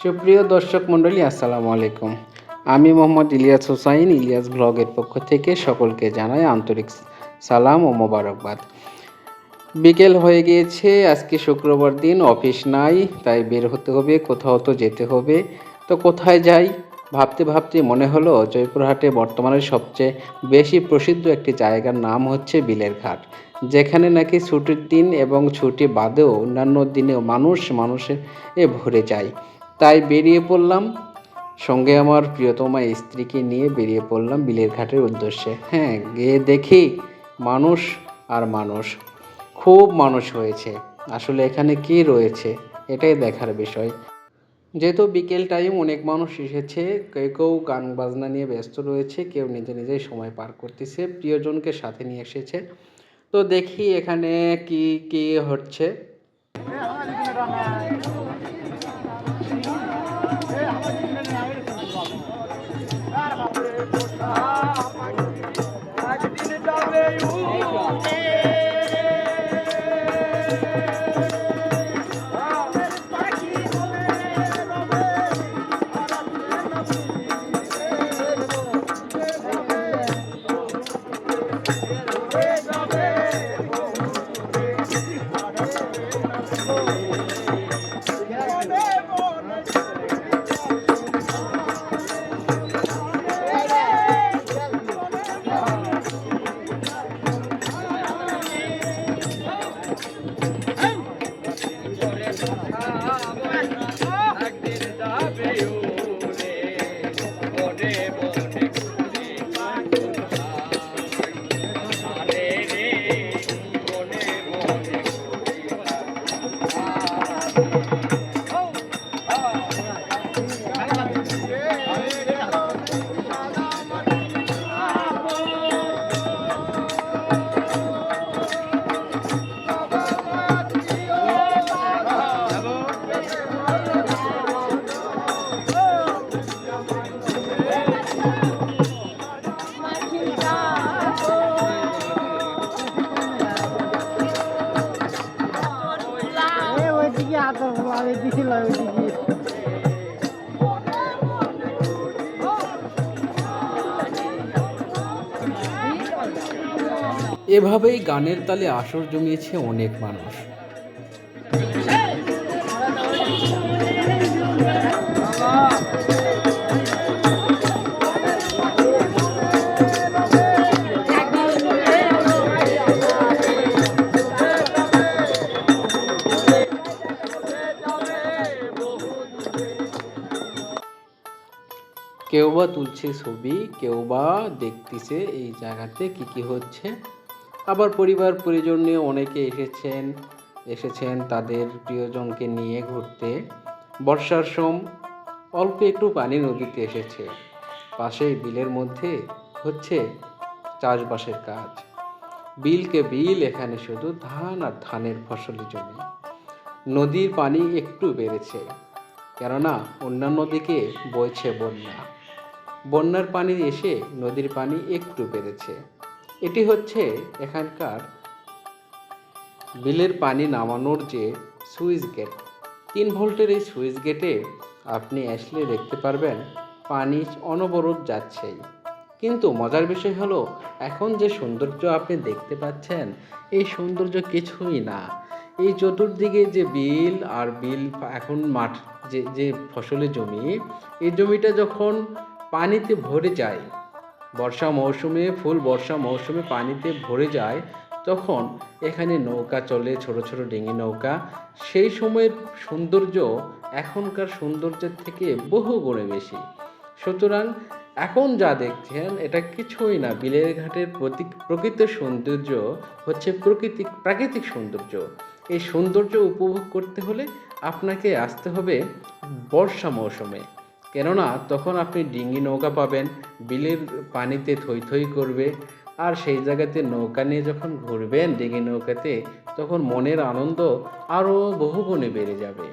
সুপ্রিয় দর্শক মণ্ডলী, আসসালামু আলাইকুম। আমি মোহাম্মদ ইলিয়াস হোসাইন, ইলিয়াস ব্লগের পক্ষ থেকে সকলকে জানাই আন্তরিক সালাম ও মোবারকবাদ। বিকেল হয়ে গিয়েছে, আজকে শুক্রবার দিন, অফিস নাই, তাই বের হতে হবে, কোথাও তো যেতে হবে। তো কোথায় যাই ভাবতে ভাবতে মনে হলো জয়পুরহাটে বর্তমানে সবচেয়ে বেশি প্রসিদ্ধ একটি জায়গার নাম হচ্ছে বিলের ঘাট, যেখানে নাকি ছুটির দিন এবং ছুটি বাদেও অন্যান্য দিনেও মানুষে ভরে যায়। তাই বেরিয়ে পড়লাম, সঙ্গে আমার প্রিয়তমা স্ত্রীকে নিয়ে বেরিয়ে পড়লাম বিলের ঘাটের উদ্দেশ্যে। হ্যাঁ, গিয়ে দেখি মানুষ আর মানুষ, খুব মানুষ হয়েছে। আসলে এখানে কী রয়েছে এটাই দেখার বিষয়। যেহেতু বিকেল টাইম, অনেক মানুষ এসেছে, কেউ কেউ গান বাজনা নিয়ে ব্যস্ত রয়েছে, কেউ নিজে নিজেই সময় পার করতেছে, প্রিয়জনকে সাথে নিয়ে এসেছে। তো দেখি এখানে কি কি হচ্ছে। এভাবেই গানের তালে আসর জমিয়েছে অনেক মানুষ। কেউ বা তুলছে ছবি, কেউ বা দেখতেছে এই জায়গাতে কি কি হচ্ছে। আবার পরিবার পরিজন নিয়ে অনেকে এসেছেন তাদের প্রিয়জনকে নিয়ে ঘুরতে। বর্ষার সময় অল্প একটু পানি নদীতে এসেছে, পাশেই বিলের মধ্যে হচ্ছে চাষবাসের কাজ। বিলকে বিল, এখানে শুধু ধান আর ধানের ফসলি জমি। নদীর পানি একটু বেড়েছে, কেননা অন্যান্য দিকে বইছে বন্যা। বন্যার পানি এসে নদীর পানি একটু বেড়েছে। এটি হচ্ছে এখানকার বিলের পানি নামানোর যে সুইচ গেট। 3 ভোল্টের এই সুইচ গেটে আপনি আসলে দেখতে পারবেন পানি অনবরত যাচ্ছেই। কিন্তু মজার বিষয় হলো, এখন যে সৌন্দর্য আপনি দেখতে পাচ্ছেন, এই সৌন্দর্য কিছুই না। এই চতুর্দিকে যে বিল আর বিল, এখন মাঠ, যে যে ফসলের জমি, এই জমিটা যখন পানিতে ভরে যায়, বর্ষা মৌসুমে, ফুল বর্ষা মৌসুমে পানিতে ভরে যায়, তখন এখানে নৌকা চলে, ছোট ছোট ডিঙি নৌকা। সেই সময়ের সৌন্দর্য এখনকার সৌন্দর্যের থেকে বহু গুণে বেশি। সুতরাং এখন যা দেখছেন এটা কিছুই না। বিলের ঘাটের প্রকৃত সৌন্দর্য হচ্ছে প্রাকৃতিক সৌন্দর্য। এই সৌন্দর্য উপভোগ করতে হলে আপনাকে আসতে হবে বর্ষা মৌসুমে, কেননা তখন আপনি ডিঙি নৌকা পাবেন, বিলের পানিতে থই থই করবে। আর সেই জায়গাতে নৌকা নিয়ে যখন ঘুরবেন ডিঙি নৌকাতে, তখন মনের আনন্দ আরও বহুগুণে বেড়ে যাবে।